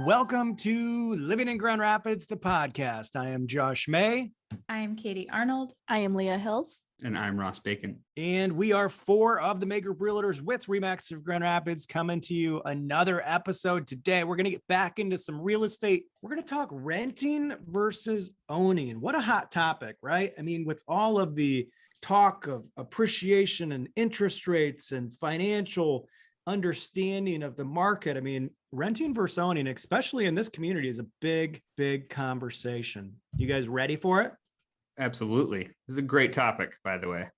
Welcome to Living in Grand Rapids, the podcast. I am Josh May. I am Katie Arnold. I am Leah Hills. And I'm Ross Bacon. And we are four of the May Group Realtors with RE/MAX of Grand Rapids coming to you another episode today. We're going to get back into some real estate. We're going to talk renting versus owning. What a hot topic, right? I mean, with all of the talk of appreciation and interest rates and financial understanding of the market, I mean, renting versus owning, especially in this community, is a big, big conversation. You guys ready for it? Absolutely. This is a great topic, by the way.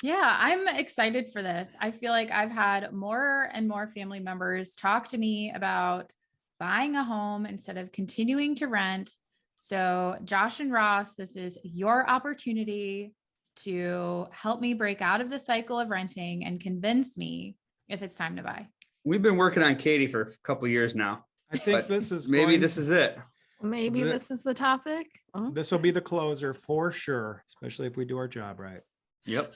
Yeah, I'm excited for this. I feel like I've had more and more family members talk to me about buying a home instead of continuing to rent. So Josh and Ross, this is your opportunity to help me break out of the cycle of renting and convince me if it's time to buy. We've been working on Katie for a couple of years now. I think this is this is it. Maybe this is the topic. Oh. This will be the closer for sure, especially if we do our job right. Yep.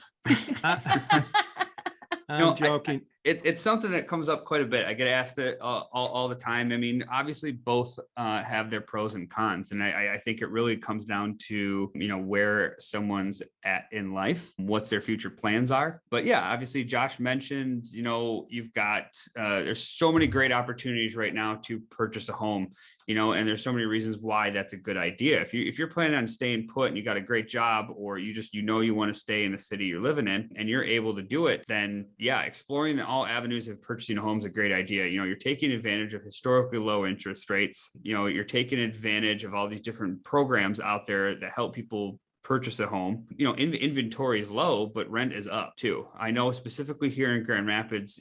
I'm joking. It's something that comes up quite a bit. I get asked it all the time. I mean, obviously both have their pros and cons. And I think it really comes down to, where someone's at in life, what's their future plans are. But yeah, obviously Josh mentioned, you've got, there's so many great opportunities right now to purchase a home, and there's so many reasons why that's a good idea. If you're planning on staying put and you got a great job, or you just, you want to stay in the city you're living in and you're able to do it, then yeah, exploring all avenues of purchasing a home is a great idea. You're taking advantage of historically low interest rates. You're taking advantage of all these different programs out there that help people purchase a home. Inventory is low, but rent is up too. I know specifically here in Grand Rapids,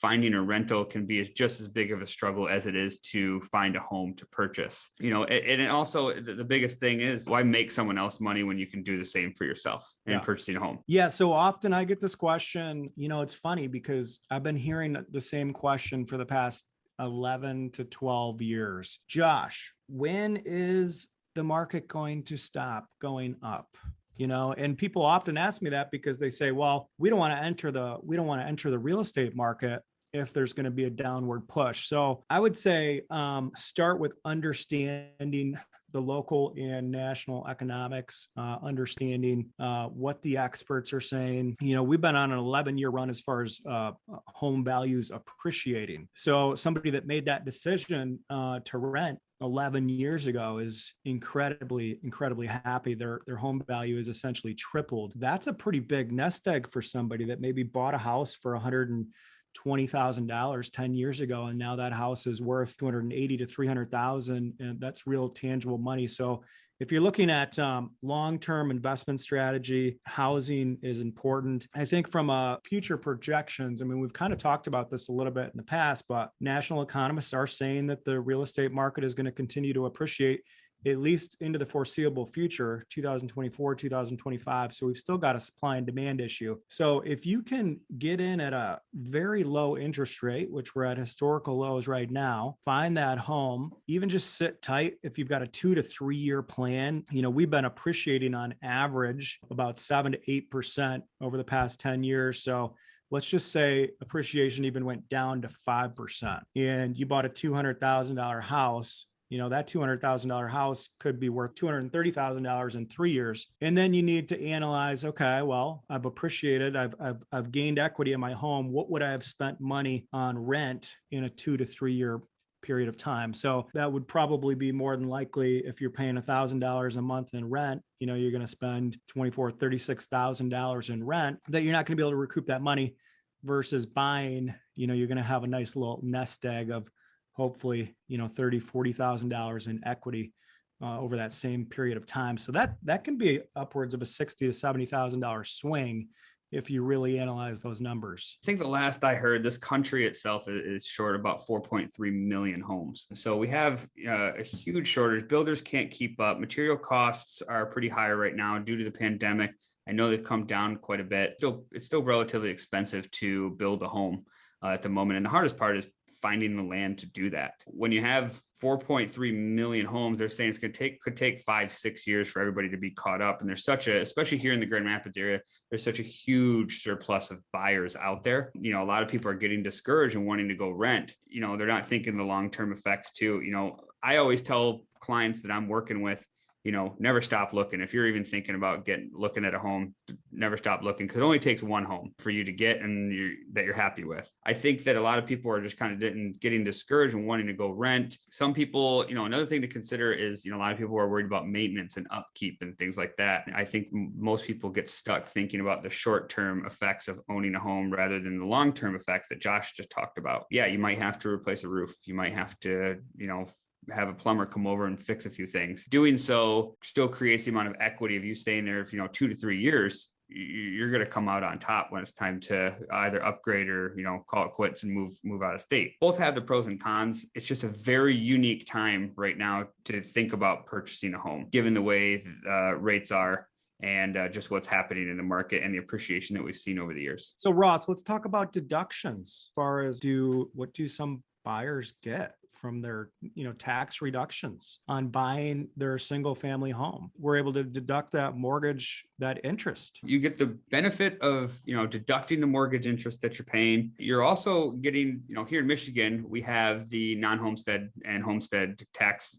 finding a rental can be just as big of a struggle as it is to find a home to purchase. And also the biggest thing is, why make someone else money when you can do the same for yourself in purchasing a home? Yeah. So often I get this question, it's funny because I've been hearing the same question for the past 11 to 12 years. Josh, when is the market going to stop going up? And people often ask me that because they say, well, we don't want to enter the real estate market if there's going to be a downward push. So I would say start with understanding the local and national economics, understanding what the experts are saying. We've been on an 11-year run as far as home values appreciating. So somebody that made that decision to rent 11 years ago is incredibly happy. Their home value is essentially tripled. That's a pretty big nest egg for somebody that maybe bought a house for $120,000 10 years ago, and now that house is worth $280,000 to $300,000, and that's real tangible money. So if you're looking at long-term investment strategy, housing is important. I think from future projections, we've kind of talked about this a little bit in the past, but national economists are saying that the real estate market is going to continue to appreciate at least into the foreseeable future, 2024, 2025. So we've still got a supply and demand issue. So if you can get in at a very low interest rate, which we're at historical lows right now, find that home, even just sit tight. If you've got a 2 to 3 year plan, we've been appreciating on average about 7 to 8% over the past 10 years. So let's just say appreciation even went down to 5%, and you bought a $200,000 house. That $200,000 house could be worth $230,000 in 3 years. And then you need to analyze, okay, well, I've appreciated, I've gained equity in my home. What would I have spent money on rent in a 2 to 3 year period of time? So that would probably be more than likely, if you're paying $1,000 a month in rent, you're going to spend $24,000, $36,000 in rent, that you're not going to be able to recoup that money, versus buying, you're going to have a nice little nest egg of hopefully, $30,000, $40,000 in equity over that same period of time. So that can be upwards of a $60,000 to $70,000 swing if you really analyze those numbers. I think the last I heard, this country itself is short about 4.3 million homes. So we have a huge shortage. Builders can't keep up. Material costs are pretty high right now due to the pandemic. I know they've come down quite a bit. It's still relatively expensive to build a home at the moment. And the hardest part is finding the land to do that. When you have 4.3 million homes, they're saying could take 5-6 years for everybody to be caught up. And there's especially here in the Grand Rapids area, there's such a huge surplus of buyers out there. You know, a lot of people are getting discouraged and wanting to go rent. You know, they're not thinking the long-term effects too. You know, I always tell clients that I'm working with, you know, never stop looking. If you're even thinking about looking at a home, never stop looking, because it only takes one home for you to get and that you're happy with. I think that a lot of people are just kind of getting discouraged and wanting to go rent. Some people, you know, another thing to consider is, you know, a lot of people are worried about maintenance and upkeep and things like that. I think most people get stuck thinking about the short-term effects of owning a home rather than the long-term effects that Josh just talked about. Yeah, you might have to replace a roof. You might have to, you know, have a plumber come over and fix a few things. Doing so still creates the amount of equity of you staying there for, 2 to 3 years. You're going to come out on top when it's time to either upgrade or, call it quits and move out of state. Both have the pros and cons. It's just a very unique time right now to think about purchasing a home, given the way rates are and just what's happening in the market and the appreciation that we've seen over the years. So Ross, let's talk about deductions. As far as what do some buyers get from their, tax reductions on buying their single family home? We're able to deduct that mortgage, that interest. You get the benefit of, deducting the mortgage interest that you're paying. You're also getting, here in Michigan, we have the non-homestead and homestead tax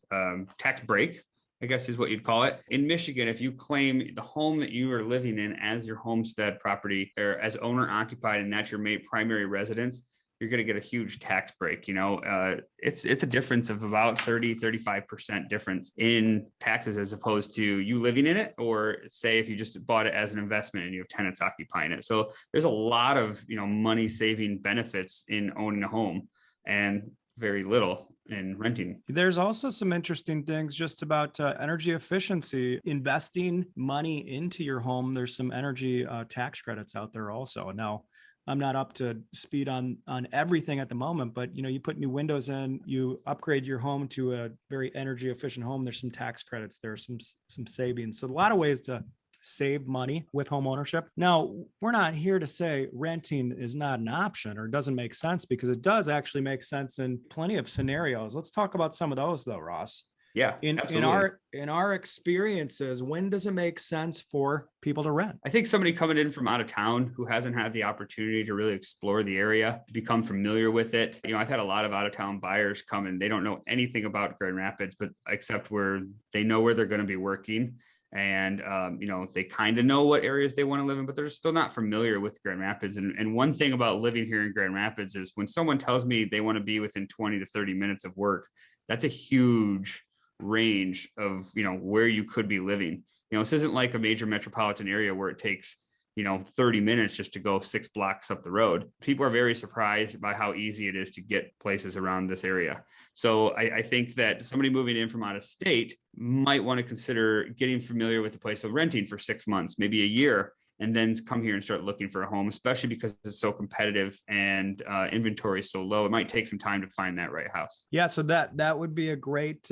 break, I guess is what you'd call it. In Michigan, if you claim the home that you are living in as your homestead property or as owner occupied, and that's your primary residence, you're going to get a huge tax break. It's a difference of about 35% difference in taxes as opposed to you living in it, or say if you just bought it as an investment and you have tenants occupying it. So there's a lot of, money saving benefits in owning a home and very little in renting. There's also some interesting things just about energy efficiency, investing money into your home. There's some energy tax credits out there also. Now, I'm not up to speed on everything at the moment, but you put new windows in, you upgrade your home to a very energy efficient home. There's some tax credits, there's some savings. So a lot of ways to save money with home ownership. Now, we're not here to say renting is not an option or doesn't make sense, because it does actually make sense in plenty of scenarios. Let's talk about some of those though, Ross. Yeah, absolutely. In our experiences, when does it make sense for people to rent? I think somebody coming in from out of town who hasn't had the opportunity to really explore the area, become familiar with it. I've had a lot of out of town buyers come and they don't know anything about Grand Rapids, but except where they know where they're going to be working. And, they kind of know what areas they want to live in, but they're still not familiar with Grand Rapids. And one thing about living here in Grand Rapids is when someone tells me they want to be within 20 to 30 minutes of work, that's a huge range of, where you could be living. This isn't like a major metropolitan area where it takes, 30 minutes just to go 6 blocks up the road. People are very surprised by how easy it is to get places around this area. So I think that somebody moving in from out of state might want to consider getting familiar with the place of renting for 6 months, maybe a year, and then come here and start looking for a home, especially because it's so competitive and inventory is so low. It might take some time to find that right house. Yeah, so that would be a great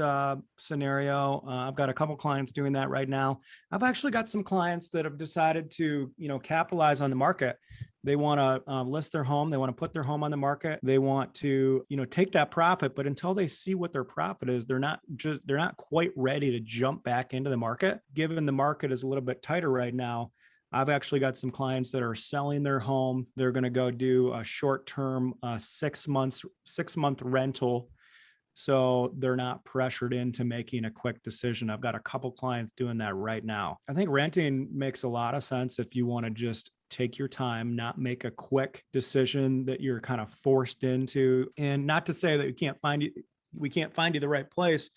scenario. I've got a couple clients doing that right now. I've actually got some clients that have decided to, capitalize on the market. They want to list their home. They want to put their home on the market. They want to, take that profit, but until they see what their profit is, they're not quite ready to jump back into the market. Given the market is a little bit tighter right now, I've actually got some clients that are selling their home. They're going to go do a short-term 6-month rental. So they're not pressured into making a quick decision. I've got a couple clients doing that right now. I think renting makes a lot of sense if you want to just take your time, not make a quick decision that you're kind of forced into. And not to say that we can't find you the right place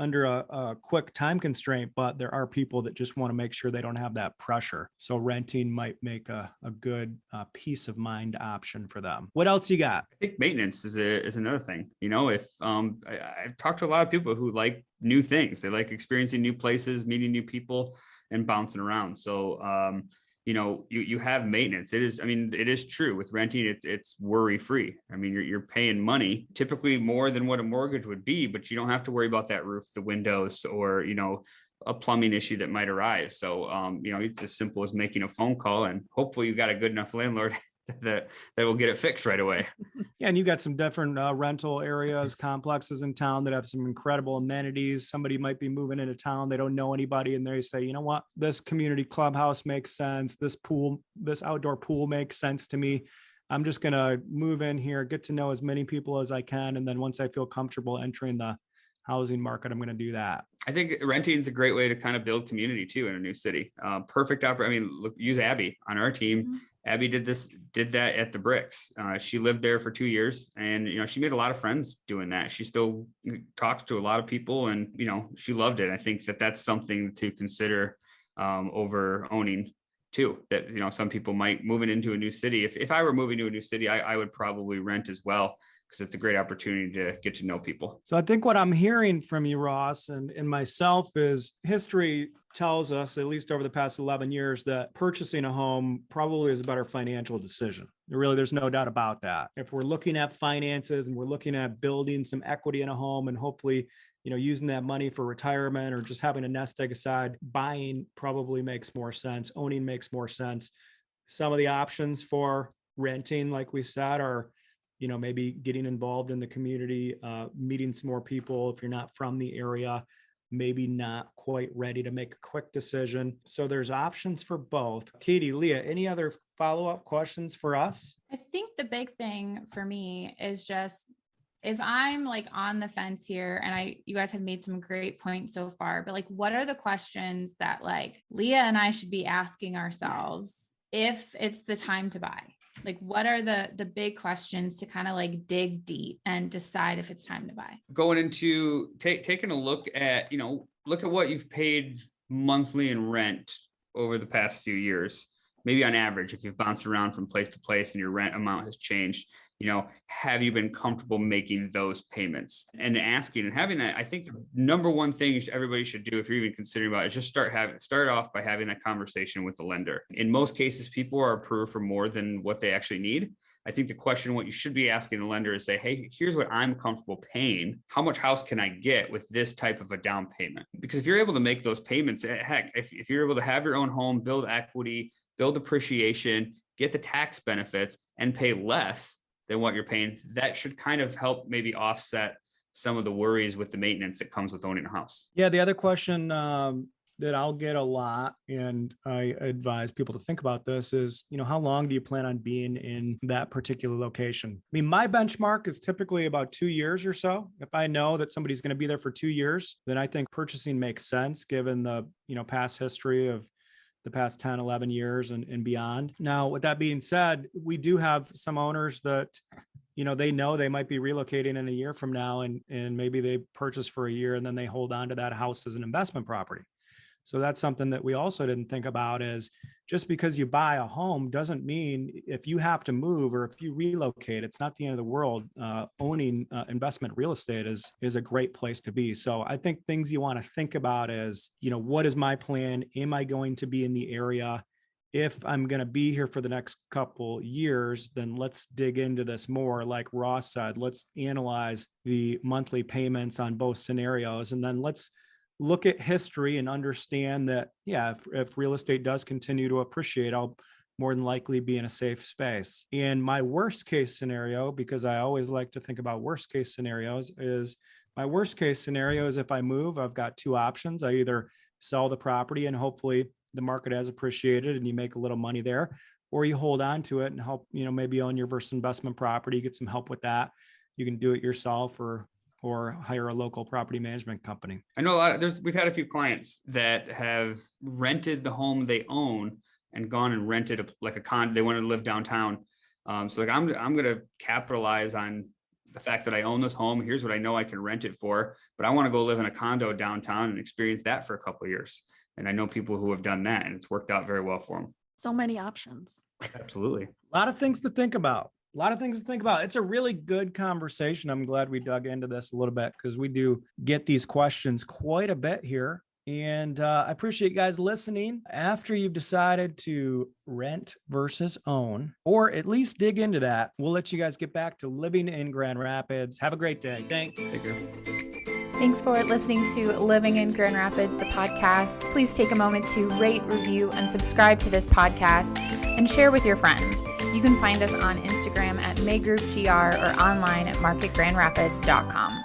under a quick time constraint, but there are people that just want to make sure they don't have that pressure. So renting might make a good peace of mind option for them. What else you got? I think maintenance is another thing. If I've talked to a lot of people who like new things, they like experiencing new places, meeting new people, and bouncing around. So you have maintenance. It is true with renting. It's worry free. You're paying money, typically more than what a mortgage would be, but you don't have to worry about that roof, the windows, or, a plumbing issue that might arise. So, it's as simple as making a phone call, and hopefully you got a good enough landlord that will get it fixed right away. Yeah, and you got some different rental areas, complexes in town that have some incredible amenities. Somebody might be moving into town, they don't know anybody, and they say, you know what, this community clubhouse makes sense. This pool, this outdoor pool makes sense to me. I'm just gonna move in here, get to know as many people as I can, and then once I feel comfortable entering the housing market, I'm gonna do that. I think renting is a great way to kind of build community too in a new city. Perfect opportunity. I mean, look, use Abby on our team. Mhm. Abby did that at the Bricks. She lived there for 2 years, and she made a lot of friends doing that. She still talks to a lot of people, and she loved it. I think that's something to consider over owning too. That some people might moving into a new city. If I were moving to a new city, I would probably rent as well, because it's a great opportunity to get to know people. So I think what I'm hearing from you, Ross, and myself is history tells us, at least over the past 11 years, that purchasing a home probably is a better financial decision. There's no doubt about that. If we're looking at finances and we're looking at building some equity in a home and hopefully, using that money for retirement or just having a nest egg aside, buying probably makes more sense. Owning makes more sense. Some of the options for renting, like we said, are maybe getting involved in the community, meeting some more people. If you're not from the area, maybe not quite ready to make a quick decision. So there's options for both. Katie, Leah, any other follow-up questions for us? I think the big thing for me is just, if I'm like on the fence here, and you guys have made some great points so far, but like, what are the questions that like Leah and I should be asking ourselves if it's the time to buy? Like, what are the big questions to kind of like dig deep and decide if it's time to buy? Going into taking a look at, look at what you've paid monthly in rent over the past few years. Maybe on average, if you've bounced around from place to place and your rent amount has changed, have you been comfortable making those payments and asking and having that? I think the number one thing everybody should do, if you're even considering about it, is just start off by having that conversation with the lender. In most cases, people are approved for more than what they actually need. I think the question, what you should be asking the lender is say, hey, here's what I'm comfortable paying. How much house can I get with this type of a down payment? Because if you're able to make those payments, heck, if you're able to have your own home, build equity, build appreciation, get the tax benefits, and pay less than what you're paying, that should kind of help maybe offset some of the worries with the maintenance that comes with owning a house. Yeah, the other question that I'll get a lot, and I advise people to think about this, is, how long do you plan on being in that particular location? I mean, my benchmark is typically about 2 years or so. If I know that somebody's going to be there for 2 years, then I think purchasing makes sense given the, past history of the past 10, 11 years and beyond. Now, with that being said, we do have some owners that, they know they might be relocating in a year from now, and maybe they purchase for a year and then they hold on to that house as an investment property. So that's something that we also didn't think about, is just because you buy a home doesn't mean if you have to move or if you relocate, it's not the end of the world. Owning investment real estate is a great place to be. So I think things you want to think about is, what is my plan? Am I going to be in the area? If I'm going to be here for the next couple years, then let's dig into this more. Like Ross said, let's analyze the monthly payments on both scenarios, and then let's look at history and understand that, yeah, if real estate does continue to appreciate, I'll more than likely be in a safe space. And my worst case scenario, because I always like to think about worst case scenarios, is my worst case scenario is if I move, I've got two options. I either sell the property and hopefully the market has appreciated and you make a little money there, or you hold on to it and help, maybe own your versus investment property, get some help with that. You can do it yourself or hire a local property management company. I know we've had a few clients that have rented the home they own and gone and rented a condo. They wanted to live downtown. So like, I'm going to capitalize on the fact that I own this home. Here's what I know I can rent it for, but I want to go live in a condo downtown and experience that for a couple of years. And I know people who have done that, and it's worked out very well for them. So many options. Absolutely. A lot of things to think about. It's a really good conversation. I'm glad we dug into this a little bit, because we do get these questions quite a bit here. And I appreciate you guys listening. After you've decided to rent versus own, or at least dig into that, we'll let you guys get back to living in Grand Rapids. Have a great day. Thanks. Take care. Thanks for listening to Living in Grand Rapids, the podcast. Please take a moment to rate, review, and subscribe to this podcast. and share with your friends. You can find us on Instagram at MayGroupGR or online at marketgrandrapids.com.